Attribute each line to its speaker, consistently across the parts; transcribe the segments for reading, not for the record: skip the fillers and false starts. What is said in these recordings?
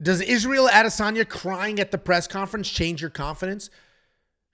Speaker 1: Does Israel Adesanya crying at the press conference change your confidence?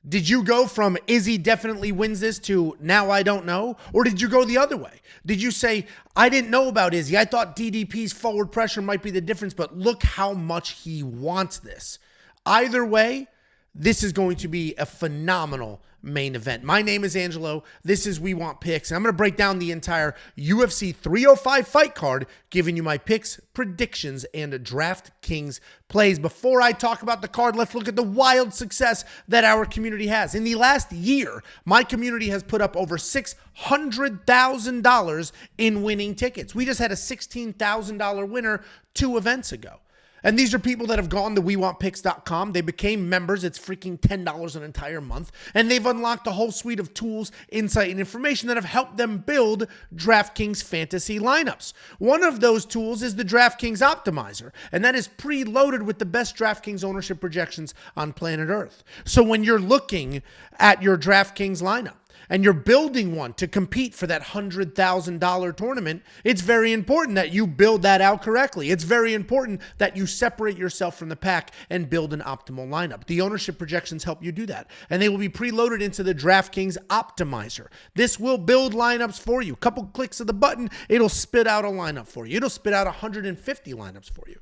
Speaker 1: Did you go from Izzy definitely wins this to now I don't know? Or did you go the other way? Did you say, I didn't know about Izzy. I thought DDP's forward pressure might be the difference, but look how much he wants this. Either way, this is going to be a phenomenal main event. My name is Angelo. This is We Want Picks. And I'm going to break down the entire UFC 305 fight card, giving you my picks, predictions, and DraftKings plays. Before I talk about the card, let's look at the wild success that our community has. In the last year, my community has put up over $600,000 in winning tickets. We just had a $16,000 winner 2 events ago. And these are people that have gone to WeWantPicks.com. They became members. It's freaking $10 an entire month. And they've unlocked a whole suite of tools, insight, and information that have helped them build DraftKings fantasy lineups. One of those tools is the DraftKings Optimizer. And that is preloaded with the best DraftKings ownership projections on planet Earth. So when you're looking at your DraftKings lineup, and you're building one to compete for that $100,000 tournament, it's very important that you build that out correctly. It's very important that you separate yourself from the pack and build an optimal lineup. The ownership projections help you do that, and they will be preloaded into the DraftKings Optimizer. This will build lineups for you. Couple clicks of the button, it'll spit out a lineup for you. It'll spit out 150 lineups for you.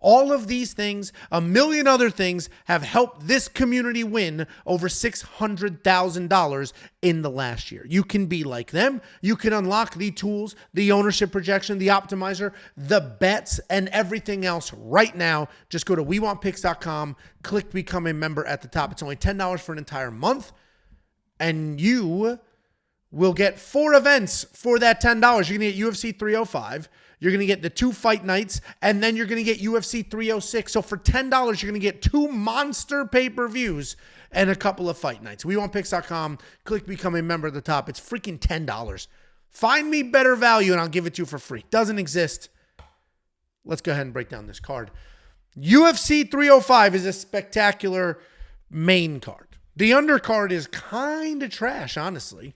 Speaker 1: All of these things, a million other things, have helped this community win over $600,000 in the last year. You can be like them. You can unlock the tools, the ownership projection, the optimizer, the bets, and everything else right now. Just go to WeWantPicks.com, click Become a Member at the top. It's only $10 for an entire month, and you will get 4 events for that $10. You're going to get UFC 305. You're going to get the 2 fight nights, and then you're going to get UFC 306. So for $10, you're going to get 2 monster pay-per-views and a couple of fight nights. WeWantPicks.com. Click Become a Member at the top. It's freaking $10. Find me better value, and I'll give it to you for free. Doesn't exist. Let's go ahead and break down this card. UFC 305 is a spectacular main card. The undercard is kind of trash, honestly.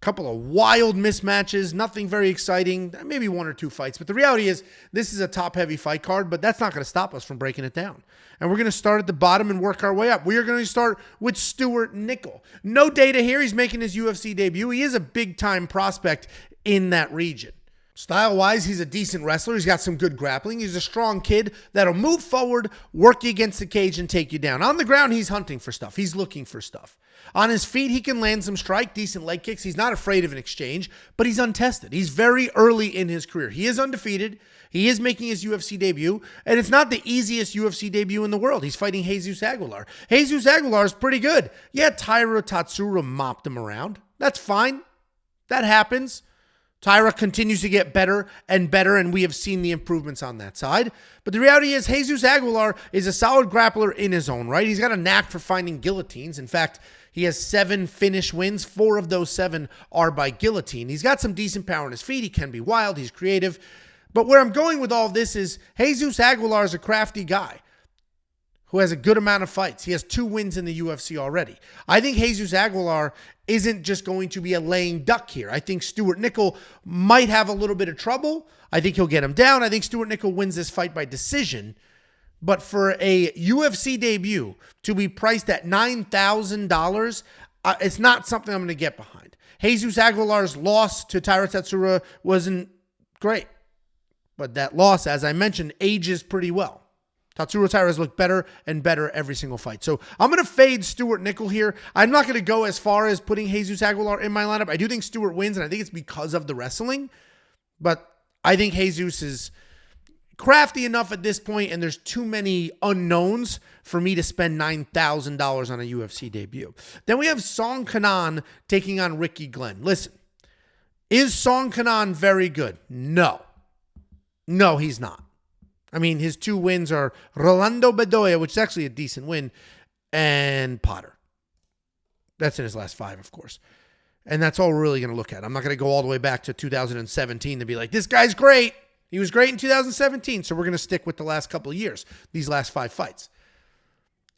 Speaker 1: Couple of wild mismatches, nothing very exciting, maybe 1 or 2 fights. But the reality is this is a top-heavy fight card, but that's not going to stop us from breaking it down. And we're going to start at the bottom and work our way up. We are going to start with Stewart Nicoll. No data here. He's making his UFC debut. He is a big-time prospect in that region. Style-wise, he's a decent wrestler. He's got some good grappling. He's a strong kid that'll move forward, work you against the cage, and take you down. On the ground, he's hunting for stuff. He's looking for stuff. On his feet, he can land some strike, decent leg kicks. He's not afraid of an exchange, but he's untested. He's very early in his career. He is undefeated. He is making his UFC debut, and it's not the easiest UFC debut in the world. He's fighting Jesus Aguilar. Jesus Aguilar is pretty good. Yeah, Taira Tatsuro mopped him around. That's fine. That happens. Taira continues to get better and better, and we have seen the improvements on that side. But the reality is Jesus Aguilar is a solid grappler in his own right. He's got a knack for finding guillotines. In fact, he has 7 finish wins. 4 of those 7 are by guillotine. He's got some decent power on his feet. He can be wild. He's creative. But where I'm going with all this is Jesus Aguilar is a crafty guy who has a good amount of fights. He has 2 wins in the UFC already. I think Jesus Aguilar isn't just going to be a laying duck here. I think Stewart Nicoll might have a little bit of trouble. I think he'll get him down. I think Stewart Nicoll wins this fight by decision. But for a UFC debut to be priced at $9,000, it's not something I'm going to get behind. Jesus Aguilar's loss to Taira Tatsuro wasn't great. But that loss, as I mentioned, ages pretty well. Tatsuro Taira's looked better and better every single fight. So I'm going to fade Stewart Nicoll here. I'm not going to go as far as putting Jesus Aguilar in my lineup. I do think Stewart wins, and I think it's because of the wrestling. But I think Jesus is crafty enough at this point, and there's too many unknowns for me to spend $9,000 on a UFC debut. Then we have Song Kenan taking on Ricky Glenn. Listen, is Song Kenan very good? No. No, he's not. I mean, his 2 wins are Rolando Bedoya, which is actually a decent win, and Potter. That's in his last 5, of course. And that's all we're really going to look at. I'm not going to go all the way back to 2017 to be like, this guy's great. He was great in 2017, so we're going to stick with the last couple of years, these last 5 fights.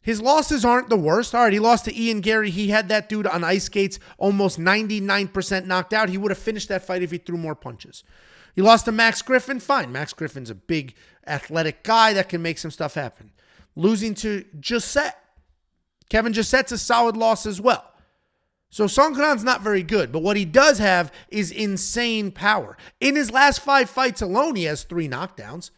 Speaker 1: His losses aren't the worst. All right, he lost to Ian Gary. He had that dude on ice skates, almost 99% knocked out. He would have finished that fight if he threw more punches. You lost to Max Griffin? Fine. Max Griffin's a big athletic guy that can make some stuff happen. Losing to Josette. Kevin Josette's a solid loss as well. So Song Kanan's not very good, but what he does have is insane power. In his last 5 fights alone, he has 3 knockdowns.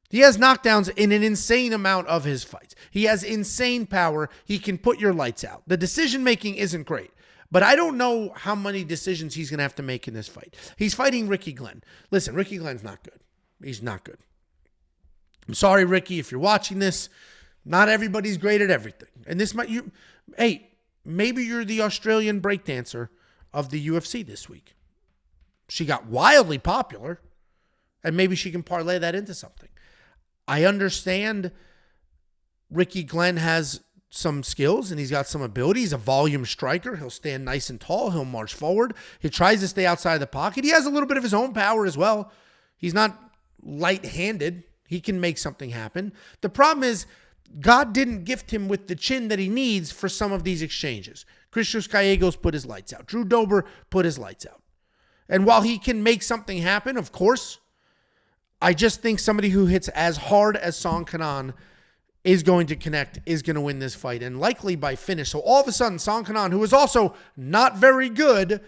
Speaker 1: He has knockdowns in an insane amount of his fights. He has insane power. He can put your lights out. The decision-making isn't great, but I don't know how many decisions he's going to have to make in this fight. He's fighting Ricky Glenn. Listen, Ricky Glenn's not good. He's not good. I'm sorry, Ricky, if you're watching this. Not everybody's great at everything. And this might, hey, maybe you're the Australian breakdancer of the UFC this week. She got wildly popular, and maybe she can parlay that into something. I understand Ricky Glenn has some skills and he's got some ability. He's a volume striker. He'll stand nice and tall. He'll march forward. He tries to stay outside the pocket. He has a little bit of his own power as well. He's not light-handed. He can make something happen. The problem is God didn't gift him with the chin that he needs for some of these exchanges. Christos Gallegos put his lights out. Drew Dober put his lights out. And while he can make something happen, of course, I just think somebody who hits as hard as Song Kenan is going to connect, is going to win this fight, and likely by finish. So all of a sudden, Song Kenan, who is also not very good,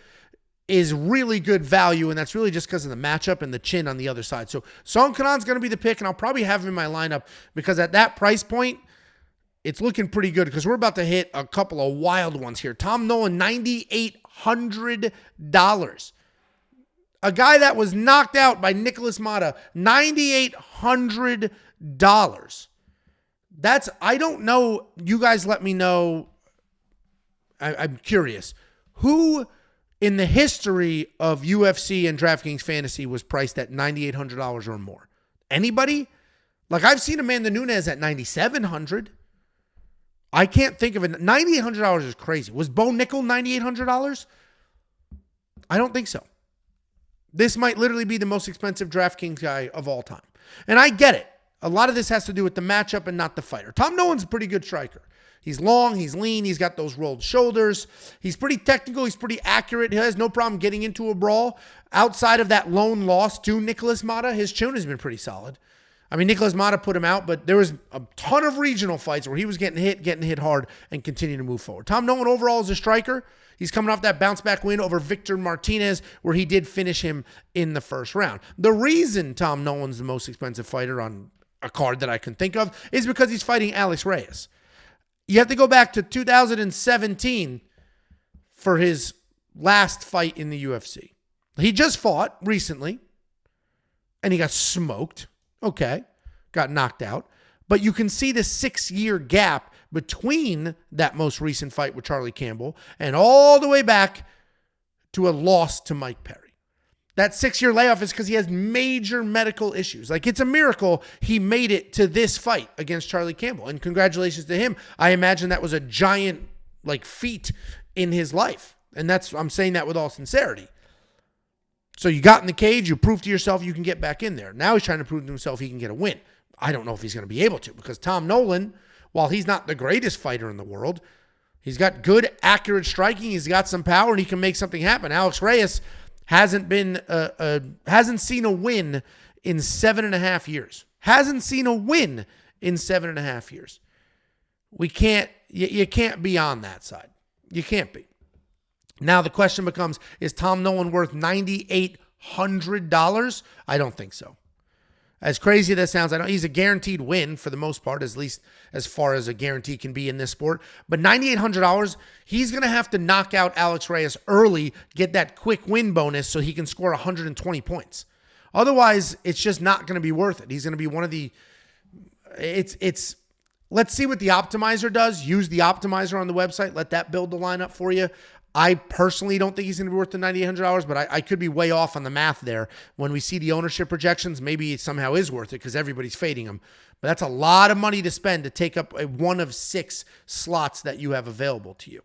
Speaker 1: is really good value, and that's really just because of the matchup and the chin on the other side. So Song Kanan's going to be the pick, and I'll probably have him in my lineup because at that price point, it's looking pretty good because we're about to hit a couple of wild ones here. Tom Nolan, $9,800. A guy that was knocked out by Nicolas Mata, $9,800. That's, I don't know. You guys let me know. I'm curious. Who in the history of UFC and DraftKings Fantasy was priced at $9,800 or more? Anybody? Like I've seen Amanda Nunes at $9,700. I can't think of it. $9,800 is crazy. Was Bo Nickal $9,800? I don't think so. This might literally be the most expensive DraftKings guy of all time. And I get it. A lot of this has to do with the matchup and not the fighter. Tom Nolan's a pretty good striker. He's long, he's lean, he's got those rolled shoulders. He's pretty technical, he's pretty accurate. He has no problem getting into a brawl. Outside of that lone loss to Nicolas Mata, his chin has been pretty solid. I mean, Nicolas Mata put him out, but there was a ton of regional fights where he was getting hit hard, and continuing to move forward. Tom Nolan overall is a striker. He's coming off that bounce-back win over Victor Martinez, where he did finish him in the first round. The reason Tom Nolan's the most expensive fighter on a card that I can think of is because he's fighting Alex Reyes. You have to go back to 2017 for his last fight in the UFC. He just fought recently, and he got smoked. Okay, got knocked out. But you can see the 6-year gap between that most recent fight with Charlie Campbell and all the way back to a loss to Mike Perry. That 6-year layoff is because he has major medical issues. Like, it's a miracle he made it to this fight against Charlie Campbell. And congratulations to him. I imagine that was a giant, feat in his life. And I'm saying that with all sincerity. So you got in the cage, you proved to yourself you can get back in there. Now he's trying to prove to himself he can get a win. I don't know if he's going to be able to, because Tom Nolan, while he's not the greatest fighter in the world, he's got good, accurate striking. He's got some power, and he can make something happen. Alex Reyes hasn't seen a win in 7.5 years. Hasn't seen a win in 7.5 years. You can't be on that side. You can't be. Now the question becomes, is Tom Nolan worth $9,800? I don't think so. As crazy as that sounds, I know he's a guaranteed win for the most part, at least as far as a guarantee can be in this sport. But $9,800, he's going to have to knock out Alex Reyes early, get that quick win bonus so he can score 120 points. Otherwise, it's just not going to be worth it. He's going to be one of the... Let's see what the optimizer does. Use the optimizer on the website. Let that build the lineup for you. I personally don't think he's going to be worth the $9,800, but I could be way off on the math there. When we see the ownership projections, maybe it somehow is worth it because everybody's fading him. But that's a lot of money to spend to take up one of 6 slots that you have available to you.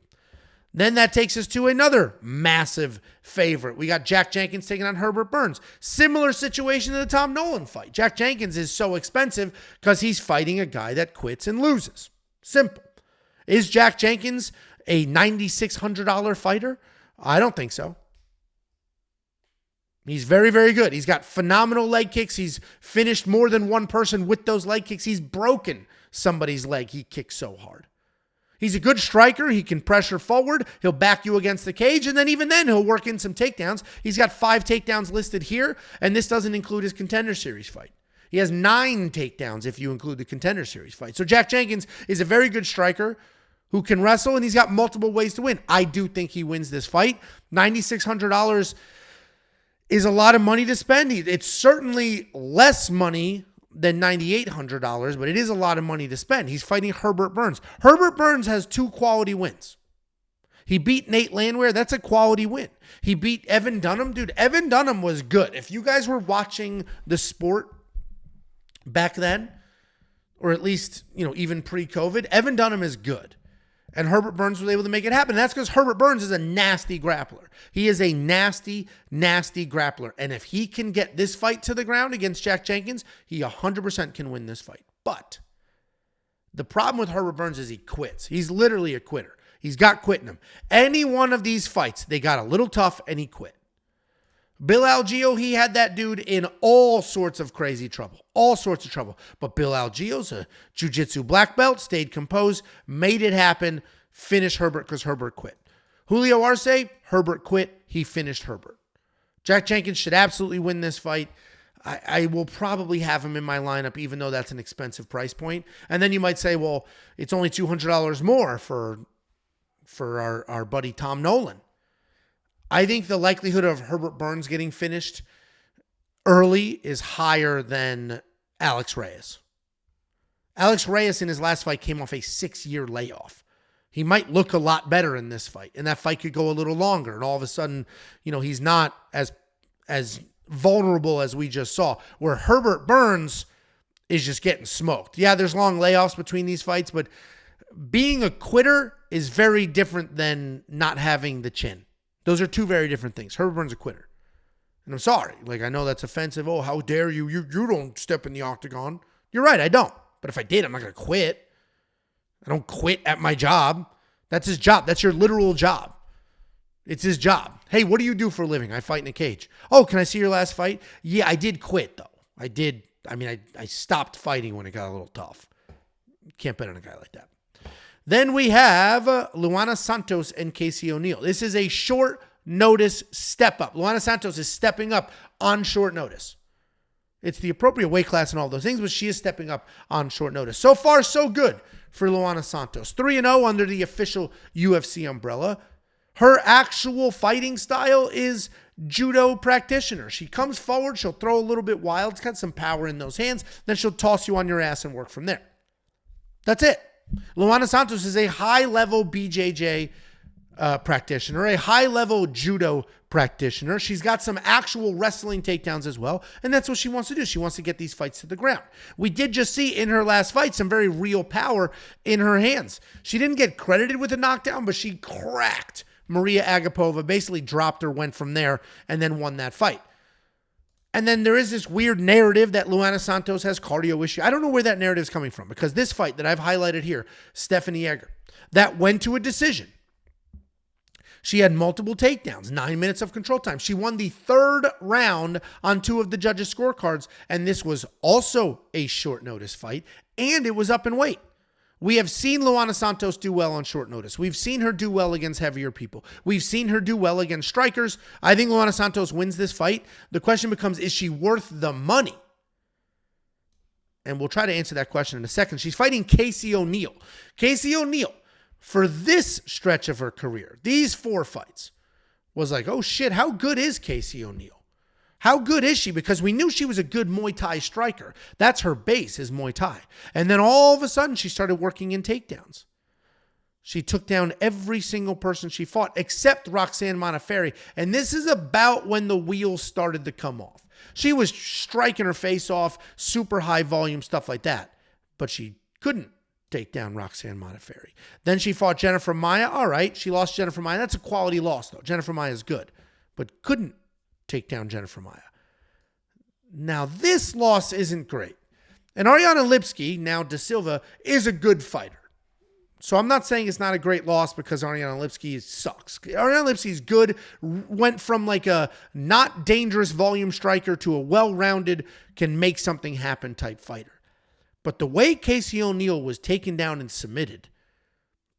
Speaker 1: Then that takes us to another massive favorite. We got Jack Jenkins taking on Herbert Burns. Similar situation to the Tom Nolan fight. Jack Jenkins is so expensive because he's fighting a guy that quits and loses. Simple. Is Jack Jenkins a $9,600 fighter? I don't think so. He's very, very good. He's got phenomenal leg kicks. He's finished more than one person with those leg kicks. He's broken somebody's leg. He kicks so hard. He's a good striker. He can pressure forward. He'll back you against the cage. And then even then, he'll work in some takedowns. He's got 5 takedowns listed here. And this doesn't include his Contender Series fight. He has 9 takedowns if you include the Contender Series fight. So Jack Jenkins is a very good striker who can wrestle, and he's got multiple ways to win. I do think he wins this fight. $9,600 is a lot of money to spend. It's certainly less money than $9,800, but it is a lot of money to spend. He's fighting Herbert Burns. Herbert Burns has 2 quality wins. He beat Nate Landwehr. That's a quality win. He beat Evan Dunham. Dude, Evan Dunham was good. If you guys were watching the sport back then, or at least, even pre-COVID, Evan Dunham is good. And Herbert Burns was able to make it happen. And that's because Herbert Burns is a nasty grappler. He is a nasty, nasty grappler. And if he can get this fight to the ground against Jack Jenkins, he 100% can win this fight. But the problem with Herbert Burns is he quits. He's literally a quitter. He's got quit in him. Any one of these fights, they got a little tough and he quit. Bill Algeo, he had that dude in all sorts of crazy trouble. All sorts of trouble. But Bill Algeo's a jiu-jitsu black belt, stayed composed, made it happen, finished Herbert because Herbert quit. Julio Arce, Herbert quit, he finished Herbert. Jack Jenkins should absolutely win this fight. I will probably have him in my lineup, even though that's an expensive price point. And then you might say, well, it's only $200 more for our buddy Tom Nolan. I think the likelihood of Herbert Burns getting finished early is higher than Alex Reyes. Alex Reyes in his last fight came off a 6-year layoff. He might look a lot better in this fight, and that fight could go a little longer, and all of a sudden, he's not as vulnerable as we just saw, where Herbert Burns is just getting smoked. Yeah, there's long layoffs between these fights, but being a quitter is very different than not having the chin. Those are 2 very different things. Herbert Burns is a quitter. And I'm sorry. I know that's offensive. Oh, how dare you? You don't step in the octagon. You're right, I don't. But if I did, I'm not going to quit. I don't quit at my job. That's his job. That's your literal job. It's his job. Hey, what do you do for a living? I fight in a cage. Oh, can I see your last fight? Yeah, I did quit, though. I stopped fighting when it got a little tough. Can't bet on a guy like that. Then we have Luana Santos and Casey ONeill. This is a short notice step up. Luana Santos is stepping up on short notice. It's the appropriate weight class and all those things, but she is stepping up on short notice. So far, so good for Luana Santos. 3-0 under the official UFC umbrella. Her actual fighting style is judo practitioner. She comes forward, she'll throw a little bit wild, it's got some power in those hands, then she'll toss you on your ass and work from there. That's it. Luana Santos is a high-level BJJ practitioner, a high-level judo practitioner. She's got some actual wrestling takedowns as well, and that's what she wants to do. She wants to get these fights to the ground. We did just see in her last fight some very real power in her hands. She didn't get credited with a knockdown, but she cracked Maria Agapova, basically dropped her, went from there, and then won that fight. And then there is this weird narrative that Luana Santos has cardio issue. I don't know where that narrative is coming from, because this fight that I've highlighted here, Stephanie Egger, that went to a decision. She had multiple takedowns, 9 minutes of control time. She won the 3rd round on 2 of the judges' scorecards, and this was also a short notice fight, and it was up in weight. We have seen Luana Santos do well on short notice. We've seen her do well against heavier people. We've seen her do well against strikers. I think Luana Santos wins this fight. The question becomes, is she worth the money? And we'll try to answer that question in a second. She's fighting Casey ONeill. Casey ONeill, for this stretch of her career, these 4 fights, was like, oh shit, how good is Casey ONeill? How good is she? Because we knew she was a good Muay Thai striker. That's her base, is Muay Thai. And then all of a sudden, she started working in takedowns. She took down every single person she fought, except Roxanne Modafferi. And this is about when the wheels started to come off. She was striking her face off, super high volume, stuff like that. But she couldn't take down Roxanne Modafferi. Then she fought Jennifer Maia. All right, she lost Jennifer Maia. That's a quality loss, though. Jennifer Maia is good, but couldn't take down Jennifer Maia. Now, this loss isn't great. And Ariana Lipski, now Da Silva, is a good fighter. So I'm not saying it's not a great loss because Ariane Lipski sucks. Ariane Lipski's good, went from like a not dangerous volume striker to a well-rounded, can make something happen type fighter. But the way Casey ONeill was taken down and submitted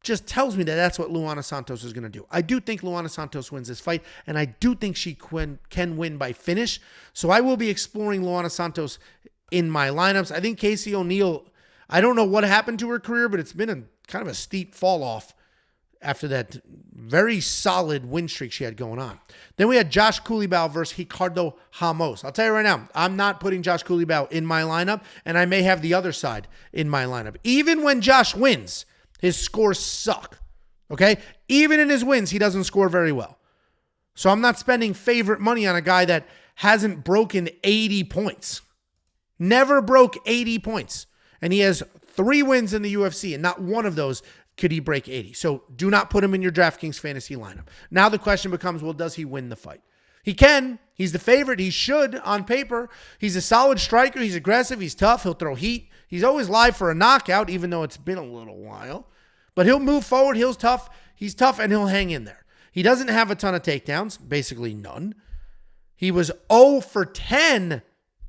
Speaker 1: just tells me that that's what Luana Santos is going to do. I do think Luana Santos wins this fight, and I do think she can win by finish. So I will be exploring Luana Santos in my lineups. I think Casey ONeill, I don't know what happened to her career, but it's been a kind of a steep fall off after that very solid win streak she had going on. Then we had Josh Culibao versus Ricardo Ramos. I'll tell you right now, I'm not putting Josh Culibao in my lineup, and I may have the other side in my lineup. Even when Josh wins, his scores suck, okay? Even in his wins, he doesn't score very well. So I'm not spending favorite money on a guy that hasn't broken 80 points. Never broke 80 points. And he has 3 wins in the UFC, and not one of those could he break 80. So do not put him in your DraftKings fantasy lineup. Now the question becomes, well, does he win the fight? He can. He's the favorite. He should on paper. He's a solid striker. He's aggressive. He's tough. He'll throw heat. He's always live for a knockout, even though it's been a little while. But he'll move forward. He's tough. He's tough, and he'll hang in there. He doesn't have a ton of takedowns, basically none. He was 0 for 10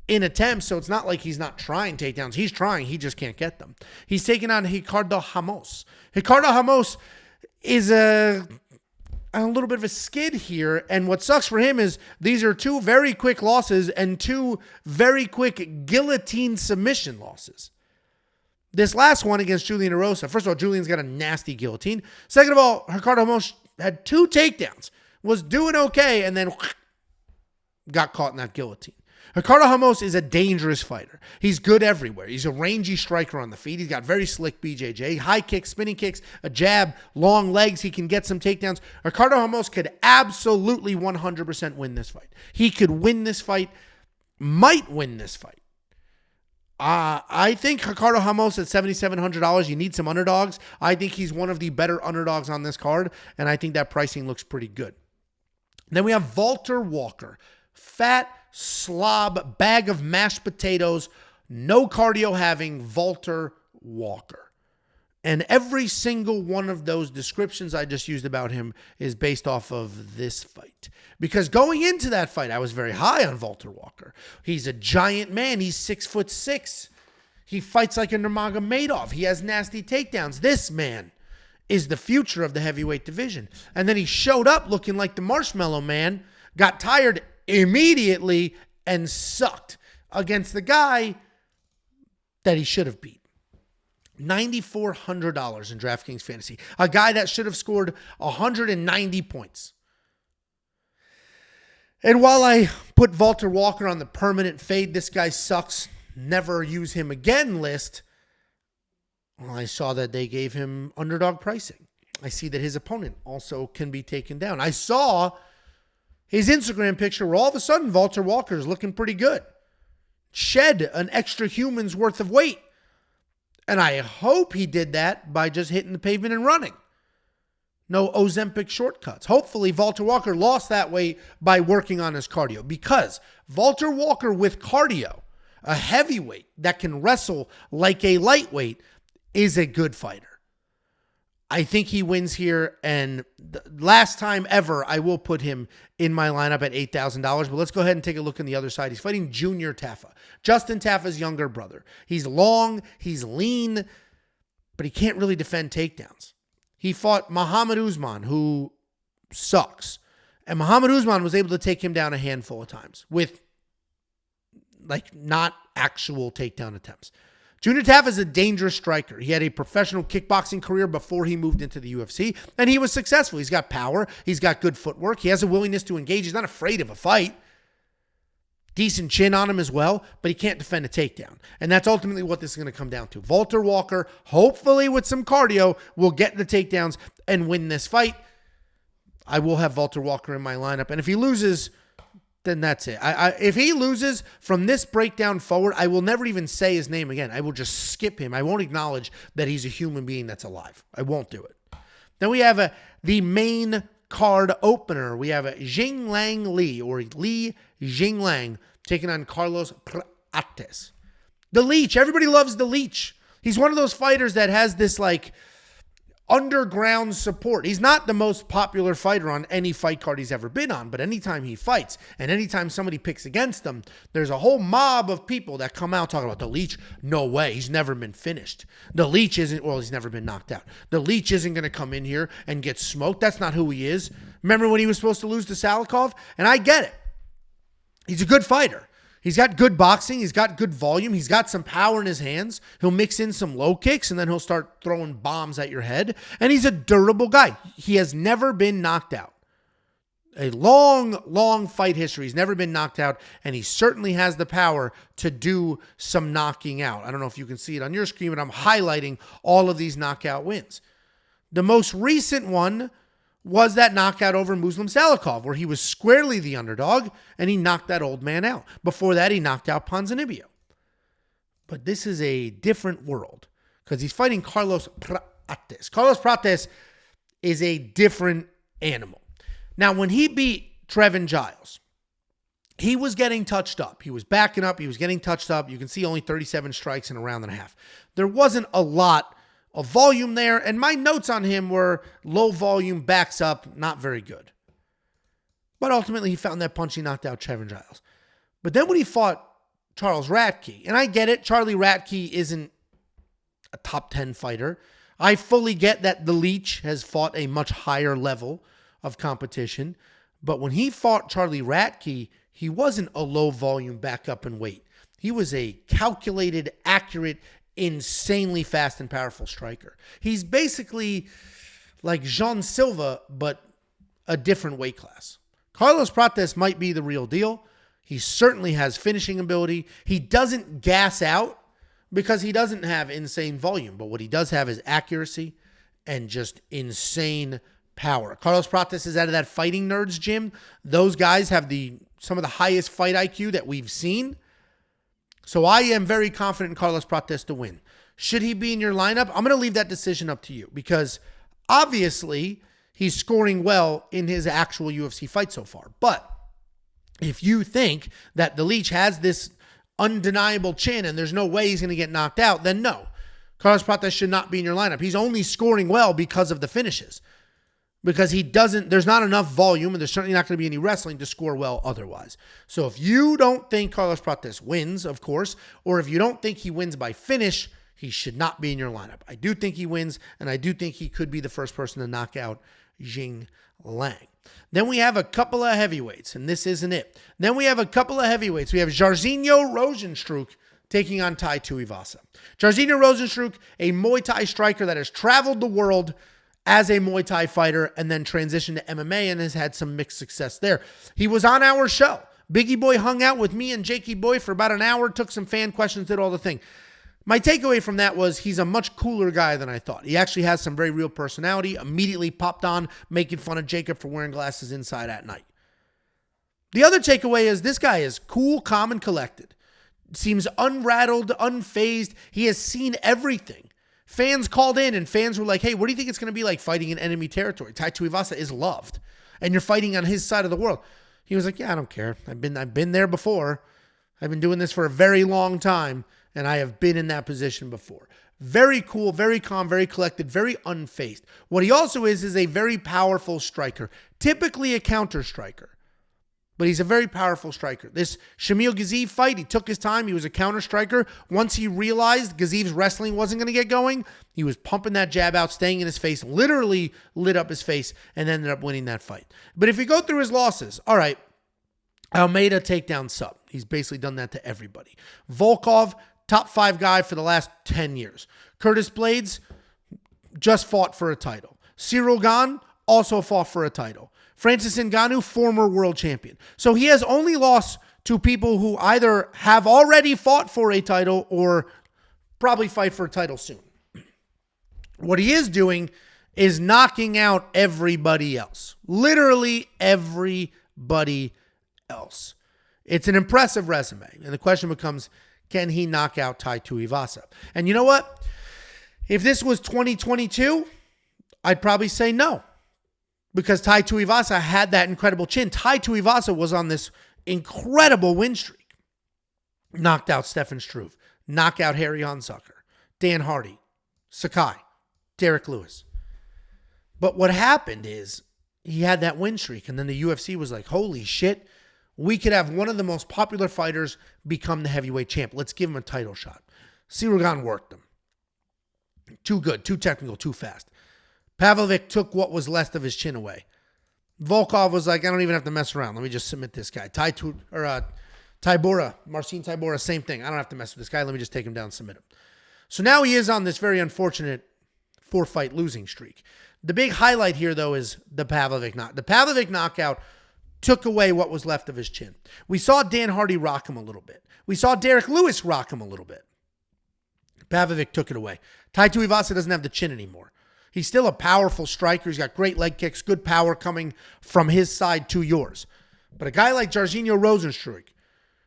Speaker 1: in attempts, so it's not like he's not trying takedowns. He's trying. He just can't get them. He's taking on Ricardo Ramos. Ricardo Ramos is a little bit of a skid here, and what sucks for him is these are 2 very quick losses and 2 very quick guillotine submission losses. This last one against Julian Erosa, first of all, Julian's got a nasty guillotine. Second of all, Ricardo Ramos had 2 takedowns, was doing okay, and then got caught in that guillotine. Ricardo Ramos is a dangerous fighter. He's good everywhere. He's a rangy striker on the feet. He's got very slick BJJ, high kicks, spinning kicks, a jab, long legs. He can get some takedowns. Ricardo Ramos could absolutely 100% win this fight. He could win this fight, might win this fight. I think Ricardo Ramos at $7,700, you need some underdogs. I think he's one of the better underdogs on this card, and I think that pricing looks pretty good. Then we have Valter Walker. Fat, slob, bag of mashed potatoes, no cardio having Valter Walker. And every single one of those descriptions I just used about him is based off of this fight. Because going into that fight, I was very high on Valter Walker. He's a giant man. He's 6'6". He fights like a Nurmagomedov. He has nasty takedowns. This man is the future of the heavyweight division. And then he showed up looking like the Marshmallow Man, got tired immediately, and sucked against the guy that he should have beat. $9,400 in DraftKings Fantasy. A guy that should have scored 190 points. And while I put Valter Walker on the permanent fade, this guy sucks, never use him again list, well, I saw that they gave him underdog pricing. I see that his opponent also can be taken down. I saw his Instagram picture where all of a sudden Valter Walker is looking pretty good. Shed an extra human's worth of weight. And I hope he did that by just hitting the pavement and running. No Ozempic shortcuts. Hopefully Valter Walker lost that weight by working on his cardio. Because Valter Walker with cardio, a heavyweight that can wrestle like a lightweight, is a good fighter. I think he wins here, and last time ever, I will put him in my lineup at $8,000. But let's go ahead and take a look on the other side. He's fighting Junior Tafa, Justin Tafa's younger brother. He's long, he's lean, but he can't really defend takedowns. He fought Muhammad Usman, who sucks. And Muhammad Usman was able to take him down a handful of times with, like, not actual takedown attempts. Junior Tafa is a dangerous striker. He had a professional kickboxing career before he moved into the UFC, and he was successful. He's got power. He's got good footwork. He has a willingness to engage. He's not afraid of a fight. Decent chin on him as well, but he can't defend a takedown. And that's ultimately what this is going to come down to. Valter Walker, hopefully with some cardio, will get the takedowns and win this fight. I will have Valter Walker in my lineup, and if he loses, then that's it. If he loses from this breakdown forward, I will never even say his name again. I will just skip him. I won't acknowledge that he's a human being that's alive. I won't do it. Then we have the main card opener. We have Jingliang Li, or Li Jingliang, taking on Carlos Prates. The Leech. Everybody loves the Leech. He's one of those fighters that has this, like, underground support. He's not the most popular fighter on any fight card he's ever been on, but anytime he fights and anytime somebody picks against him, there's a whole mob of people that come out talking about the Leech. No way. He's never been finished. The Leech isn't, well, he's never been knocked out. The Leech isn't going to come in here and get smoked. That's not who he is. Remember when he was supposed to lose to Salikov? And I get it. He's a good fighter. He's got good boxing. He's got good volume. He's got some power in his hands. He'll mix in some low kicks, and then he'll start throwing bombs at your head. And he's a durable guy. He has never been knocked out. A long, long fight history. He's never been knocked out, and he certainly has the power to do some knocking out. I don't know if you can see it on your screen, but I'm highlighting all of these knockout wins. The most recent one was that knockout over Muslim Salikov, where he was squarely the underdog, and he knocked that old man out. Before that, he knocked out Ponzinibbio. But this is a different world, because he's fighting Carlos Prates. Carlos Prates is a different animal. Now, when he beat Trevin Giles, he was getting touched up. He was backing up. He was getting touched up. You can see only 37 strikes in a round and a half. There wasn't a lot of volume there, and my notes on him were low volume, backs up, not very good. But ultimately, he found that punch. He knocked out Trevin Giles. But then when he fought Charles Radtke, and I get it, Charlie Radtke isn't a top 10 fighter. I fully get that the Leech has fought a much higher level of competition. But when he fought Charlie Radtke, he wasn't a low volume back up and weight. He was a calculated, accurate, insanely fast and powerful striker. He's basically like Jean Silva, but a different weight class. Carlos Prates might be the real deal. He certainly has finishing ability. He doesn't gas out because he doesn't have insane volume, but what he does have is accuracy and just insane power. Carlos Prates is out of that Fighting Nerds gym. Those guys have some of the highest fight IQ that we've seen. So I am very confident in Carlos Prates to win. Should he be in your lineup? I'm going to leave that decision up to you, because obviously he's scoring well in his actual UFC fight so far. But if you think that the Leech has this undeniable chin and there's no way he's going to get knocked out, then no. Carlos Prates should not be in your lineup. He's only scoring well because of the finishes. Because there's not enough volume, and there's certainly not going to be any wrestling to score well otherwise. So if you don't think Carlos Prates wins, of course, or if you don't think he wins by finish, he should not be in your lineup. I do think he wins, and I do think he could be the first person to knock out Jingliang. Then we have a couple of heavyweights, and this isn't it. Then we have a couple of heavyweights. We have Jairzinho Rozenstruik taking on Tai Tuivasa. Jairzinho Rozenstruik, a Muay Thai striker that has traveled the world as a Muay Thai fighter and then transitioned to MMA and has had some mixed success there. He was on our show. Biggie Boy hung out with me and Jakey Boy for about an hour, took some fan questions, did all the thing. My takeaway from that was he's a much cooler guy than I thought. He actually has some very real personality, immediately popped on, making fun of Jacob for wearing glasses inside at night. The other takeaway is this guy is cool, calm, and collected. Seems unrattled, unfazed. He has seen everything. Fans called in and fans were like, hey, what do you think it's going to be like fighting in enemy territory? Tai Tuivasa is loved and you're fighting on his side of the world. He was like, yeah, I don't care. I've been there before. I've been doing this for a very long time and I have been in that position before. Very cool, very calm, very collected, very unfazed. What he also is a very powerful striker, typically a counter striker. But he's a very powerful striker. This Shamil Gaziev fight, he took his time. He was a counter striker. Once he realized Gaziev's wrestling wasn't going to get going, he was pumping that jab out, staying in his face, literally lit up his face, and ended up winning that fight. But if you go through his losses, all right, Almeida takedown sub. He's basically done that to everybody. Volkov, top 5 guy for the last 10 years. Curtis Blades just fought for a title. Cyril Gane also fought for a title. Francis Ngannou, former world champion. So he has only lost to people who either have already fought for a title or probably fight for a title soon. What he is doing is knocking out everybody else. Literally everybody else. It's an impressive resume. And the question becomes, can he knock out Tai Tuivasa? And you know what? If this was 2022, I'd probably say no. Because Tai Tuivasa had that incredible chin. Tai Tuivasa was on this incredible win streak. Knocked out Stefan Struve. Knocked out Harry Hunsucker. Dan Hardy. Sakai. Derek Lewis. But what happened is he had that win streak, and then the UFC was like, holy shit, we could have one of the most popular fighters become the heavyweight champ. Let's give him a title shot. Ciryl worked him. Too good, too technical, too fast. Pavlovic took what was left of his chin away. Volkov was like, I don't even have to mess around. Let me just submit this guy. Marcin Tybura, same thing. I don't have to mess with this guy. Let me just take him down and submit him. So now he is on this very unfortunate 4-fight losing streak. The big highlight here, though, is the Pavlovic knockout. The Pavlovic knockout took away what was left of his chin. We saw Dan Hardy rock him a little bit. We saw Derek Lewis rock him a little bit. Pavlovic took it away. Tai Tuivasa doesn't have the chin anymore. He's still a powerful striker. He's got great leg kicks, good power coming from his side to yours. But a guy like Jairzinho Rozenstruik,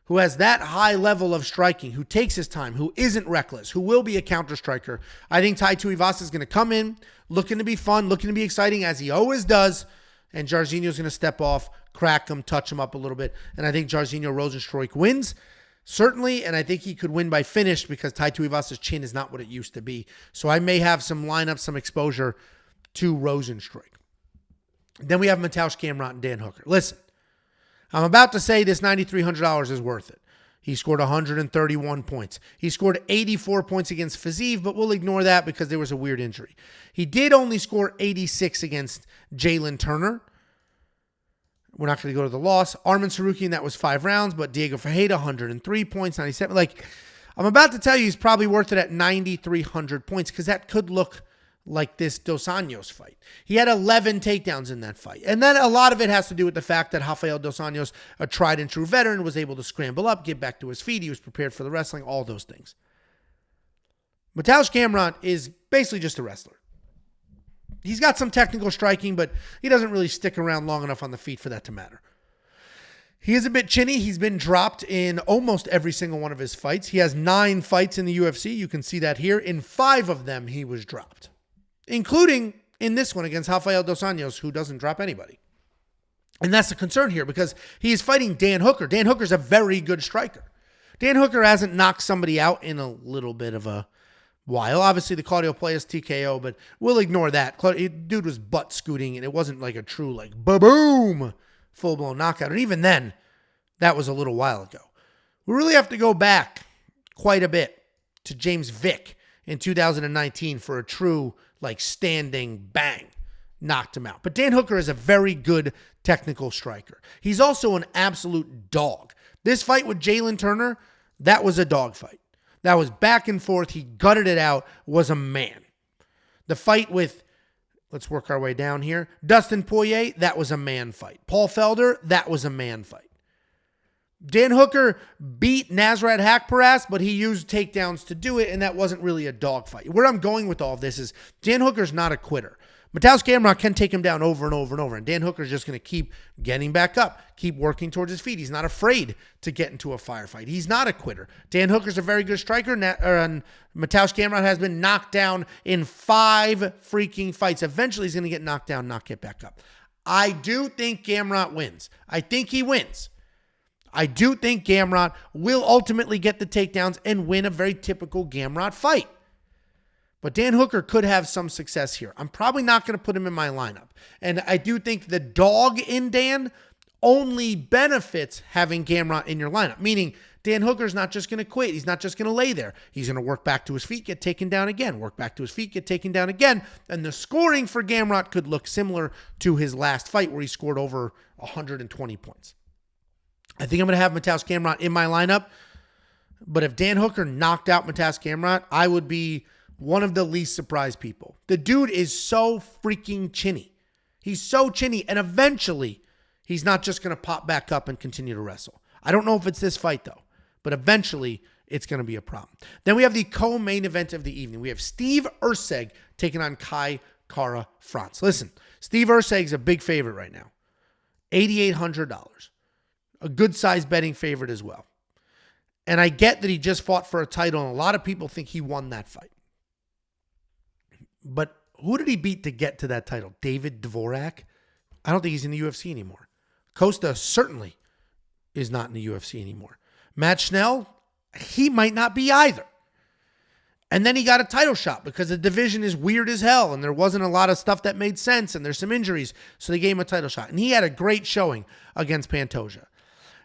Speaker 1: who has that high level of striking, who takes his time, who isn't reckless, who will be a counter striker, I think Tai Tuivasa is going to come in looking to be fun, looking to be exciting, as he always does, and Jairzinho is going to step off, crack him, touch him up a little bit, and I think Jairzinho Rozenstruik wins. Certainly, and I think he could win by finish because Tai Tuivasa's chin is not what it used to be. So I may have some lineup, some exposure to Rozenstruik. Then we have Mateusz Gamrot and Dan Hooker. Listen, I'm about to say this $9,300 is worth it. He scored 131 points. He scored 84 points against Fiziev, but we'll ignore that because there was a weird injury. He did only score 86 against Jalen Turner. We're not going to go to the loss. Arman Sarukian, that was 5 rounds, but Diego Ferreira, 103 points, 97. I'm about to tell you he's probably worth it at 9,300 points because that could look like this Dos Anjos fight. He had 11 takedowns in that fight. And then a lot of it has to do with the fact that Rafael Dos Anjos, a tried and true veteran, was able to scramble up, get back to his feet. He was prepared for the wrestling, all those things. Mateusz Gamrot is basically just a wrestler. He's got some technical striking, but he doesn't really stick around long enough on the feet for that to matter. He is a bit chinny. He's been dropped in almost every single one of his fights. He has 9 fights in the UFC. You can see that here. In 5 of them, he was dropped, including in this one against Rafael Dos Anjos, who doesn't drop anybody. And that's the concern here because he is fighting Dan Hooker. Dan Hooker's a very good striker. Dan Hooker hasn't knocked somebody out in a little bit of a while. Obviously, the Claudio Plessis TKO, but we'll ignore that. Dude was butt scooting, and it wasn't like a true, ba-boom, full-blown knockout. And even then, that was a little while ago. We really have to go back quite a bit to James Vick in 2019 for a true, standing bang. Knocked him out. But Dan Hooker is a very good technical striker. He's also an absolute dog. This fight with Jalen Turner, that was a dog fight. That was back and forth. He gutted it out, was a man. The fight with, let's work our way down here, Dustin Poirier, that was a man fight. Paul Felder, that was a man fight. Dan Hooker beat Nasrat Haqparast, but he used takedowns to do it, and that wasn't really a dog fight. Where I'm going with all of this is Dan Hooker's not a quitter. Mateusz Gamrot can take him down over and over and over, and Dan Hooker's just going to keep getting back up, keep working towards his feet. He's not afraid to get into a firefight. He's not a quitter. Dan Hooker's a very good striker, and Mateusz Gamrot has been knocked down in 5 freaking fights. Eventually, he's going to get knocked down, not get back up. I do think Gamrot wins. I think he wins. I do think Gamrot will ultimately get the takedowns and win a very typical Gamrot fight. But Dan Hooker could have some success here. I'm probably not going to put him in my lineup. And I do think the dog in Dan only benefits having Gamrot in your lineup. Meaning Dan Hooker's not just going to quit. He's not just going to lay there. He's going to work back to his feet, get taken down again. Work back to his feet, get taken down again. And the scoring for Gamrot could look similar to his last fight where he scored over 120 points. I think I'm going to have Mateusz Gamrot in my lineup. But if Dan Hooker knocked out Mateusz Gamrot, I would be one of the least surprised people. The dude is so freaking chinny. He's so chinny, and eventually, he's not just going to pop back up and continue to wrestle. I don't know if it's this fight, though, but eventually, it's going to be a problem. Then we have the co-main event of the evening. We have Steve Erceg taking on Kai Kara France. Listen, Steve Erceg's a big favorite right now. $8,800. A good-sized betting favorite as well. And I get that he just fought for a title, and a lot of people think he won that fight. But who did he beat to get to that title? David Dvorak? I don't think he's in the UFC anymore. Costa certainly is not in the UFC anymore. Matt Schnell? He might not be either. And then he got a title shot because the division is weird as hell and there wasn't a lot of stuff that made sense and there's some injuries. So they gave him a title shot. And he had a great showing against Pantoja.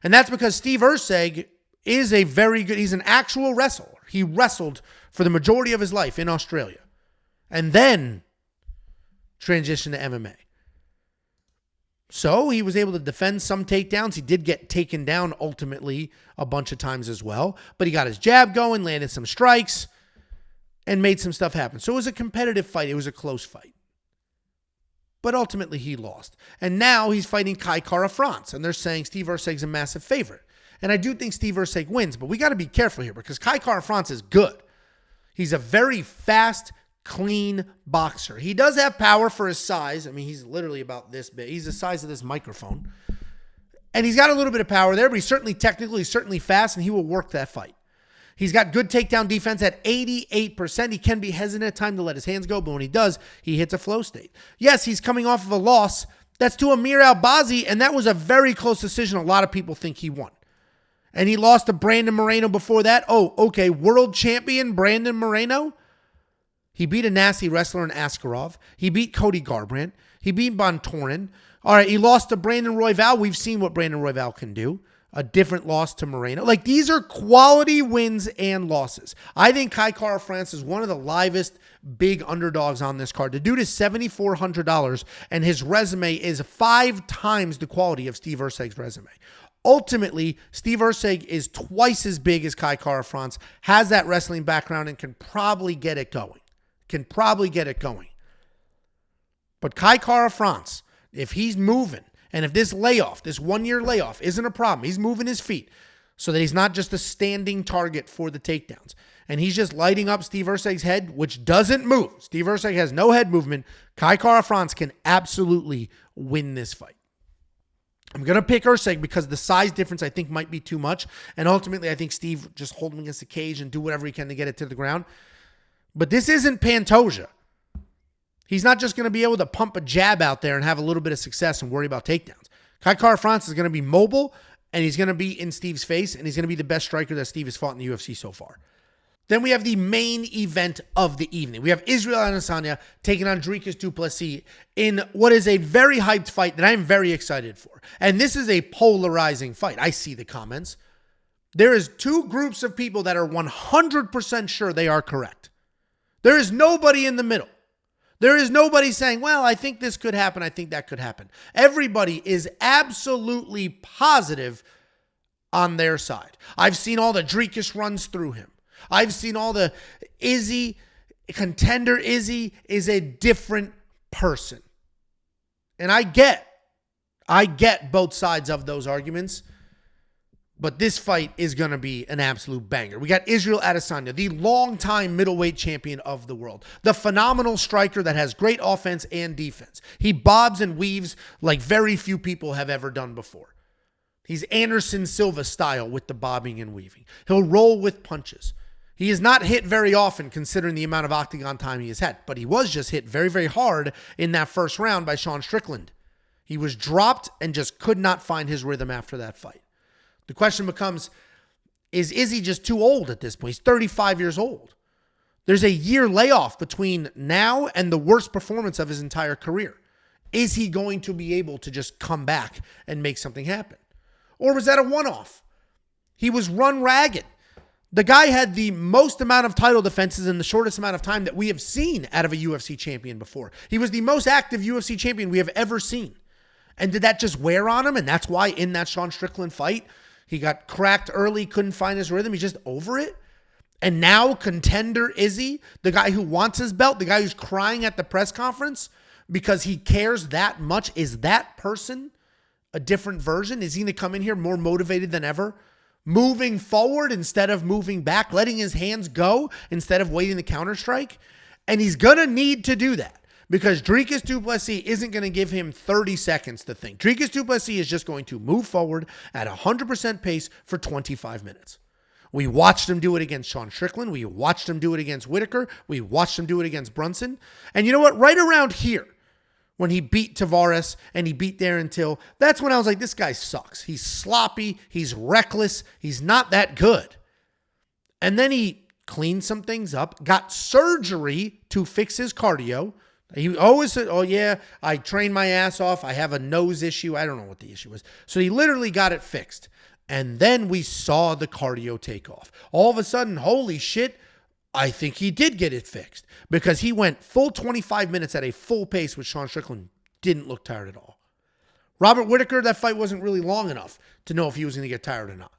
Speaker 1: And that's because Steve Erceg is a very good, he's an actual wrestler. He wrestled for the majority of his life in Australia and then transitioned to MMA. So he was able to defend some takedowns. He did get taken down ultimately a bunch of times as well, but he got his jab going, landed some strikes, and made some stuff happen. So it was a competitive fight. It was a close fight. But ultimately he lost. And now he's fighting Kai Kara-France, and they're saying Steve Erceg's a massive favorite. And I do think Steve Erceg wins, but we got to be careful here because Kai Kara-France is good. He's a very fast, clean boxer. He does have power for his size. I mean, he's literally about this big. He's the size of this microphone. And he's got a little bit of power there, but he's certainly technical. He's certainly fast, and he will work that fight. He's got good takedown defense at 88%. He can be hesitant at time to let his hands go, but when he does, he hits a flow state. Yes, he's coming off of a loss. That's to Amir Albazi, and that was a very close decision. A lot of people think he won. And he lost to Brandon Moreno before that. Oh, okay, world champion Brandon Moreno? He beat a nasty wrestler in Askarov. He beat Cody Garbrandt. He beat Bontorin. All right, he lost to Brandon Royval. We've seen what Brandon Royval can do. A different loss to Moreno. Like, these are quality wins and losses. I think Kai Kara-France is one of the livest big underdogs on this card. The dude is $7,400, and his resume is 5 times the quality of Steve Erceg's resume. Ultimately, Steve Erceg is twice as big as Kai Kara-France, has that wrestling background, and can probably get it going. But Kai Kara-France, if he's moving, and if this layoff, this 1-year layoff isn't a problem, he's moving his feet so that he's not just a standing target for the takedowns. And he's just lighting up Steve Erceg's head, which doesn't move. Steve Erceg has no head movement. Kai Kara-France can absolutely win this fight. I'm going to pick Erceg because the size difference I think might be too much. And ultimately, I think Steve just hold him against the cage and do whatever he can to get it to the ground. But this isn't Pantoja. He's not just going to be able to pump a jab out there and have a little bit of success and worry about takedowns. Kai Kara-France is going to be mobile, and he's going to be in Steve's face, and he's going to be the best striker that Steve has fought in the UFC so far. Then we have the main event of the evening. We have Israel Adesanya taking on Dricus du Plessis in what is a very hyped fight that I'm very excited for. And this is a polarizing fight. I see the comments. There is 2 groups of people that are 100% sure they are correct. There is nobody in the middle. There is nobody saying, well, I think this could happen. I think that could happen. Everybody is absolutely positive on their side. I've seen all the Dricus runs through him. I've seen all the Izzy, contender Izzy is a different person. And I get both sides of those arguments. But this fight is going to be an absolute banger. We got Israel Adesanya, the longtime middleweight champion of the world. The phenomenal striker that has great offense and defense. He bobs and weaves like very few people have ever done before. He's Anderson Silva style with the bobbing and weaving. He'll roll with punches. He is not hit very often considering the amount of octagon time he has had. But he was just hit very, very hard in that first round by Sean Strickland. He was dropped and just could not find his rhythm after that fight. The question becomes, is Izzy just too old at this point? He's 35 years old. There's a year layoff between now and the worst performance of his entire career. Is he going to be able to just come back and make something happen? Or was that a one-off? He was run ragged. The guy had the most amount of title defenses in the shortest amount of time that we have seen out of a UFC champion before. He was the most active UFC champion we have ever seen. And did that just wear on him? And that's why in that Sean Strickland fight, he got cracked early, couldn't find his rhythm. He's just over it. And now contender Izzy, the guy who wants his belt, the guy who's crying at the press conference because he cares that much. Is that person a different version? Is he going to come in here more motivated than ever? Moving forward instead of moving back, letting his hands go instead of waiting the counter strike. And he's going to need to do that. Because Dricus du Plessis isn't going to give him 30 seconds to think. Dricus du Plessis is just going to move forward at 100% pace for 25 minutes. We watched him do it against Sean Strickland. We watched him do it against Whitaker. We watched him do it against Brunson. And you know what? Right around here, when he beat Tavares and he beat Darren Till, that's when I was like, this guy sucks. He's sloppy. He's reckless. He's not that good. And then he cleaned some things up, got surgery to fix his cardio. He always said, oh yeah, I trained my ass off. I have a nose issue. I don't know what the issue was. So he literally got it fixed. And then we saw the cardio take off. All of a sudden, holy shit, I think he did get it fixed because he went full 25 minutes at a full pace with Sean Strickland. Didn't look tired at all. Robert Whittaker, that fight wasn't really long enough to know if he was going to get tired or not.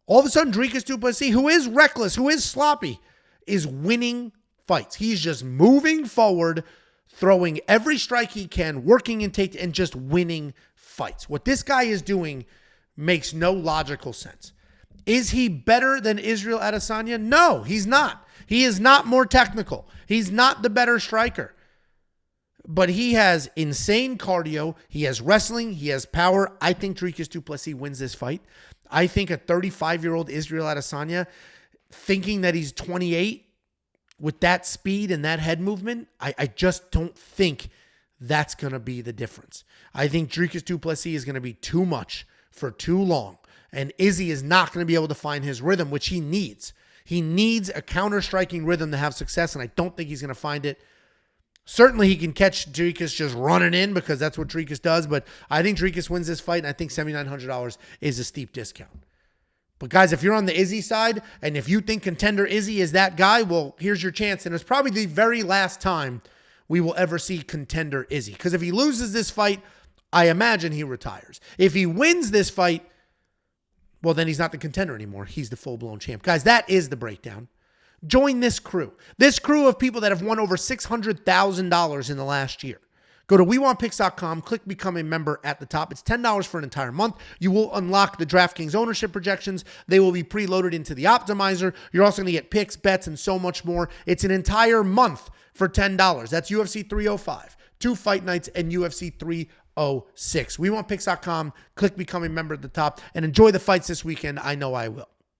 Speaker 1: All of a sudden, Dricus du Plessis, who is reckless, who is sloppy, is winning fights. He's just moving forward, throwing every strike he can, working and just winning fights. What this guy is doing makes no logical sense. Is he better than Israel Adesanya? No, he's not. He is not more technical. He's not the better striker. But he has insane cardio. He has wrestling. He has power. I think Dricus du Plessis wins this fight. I think a 35-year-old Israel Adesanya, thinking that he's 28 with that speed and that head movement, I just don't think that's going to be the difference. I think Dricus du Plessis is going to be too much for too long. And Izzy is not going to be able to find his rhythm, which he needs. He needs a counter-striking rhythm to have success, and I don't think he's going to find it. Certainly he can catch Dricus just running in because that's what Dricus does, but I think Dricus wins this fight, and I think $7,900 is a steep discount. But guys, if you're on the Izzy side, and if you think Contender Izzy is that guy, well, here's your chance, and it's probably the very last time we will ever see Contender Izzy. Because if he loses this fight, I imagine he retires. If he wins this fight, well, then he's not the contender anymore. He's the full-blown champ. Guys, that is the breakdown. Join this crew. This crew of people that have won over $600,000 in the last year. Go to WeWantPicks.com, click Become a Member at the top. It's $10 for an entire month. You will unlock the DraftKings ownership projections. They will be preloaded into the optimizer. You're also going to get picks, bets, and so much more. It's an entire month for $10. That's UFC 305, 2 fight nights, and UFC 306. WeWantPicks.com, click Become a Member at the top, and enjoy the fights this weekend. I know I will.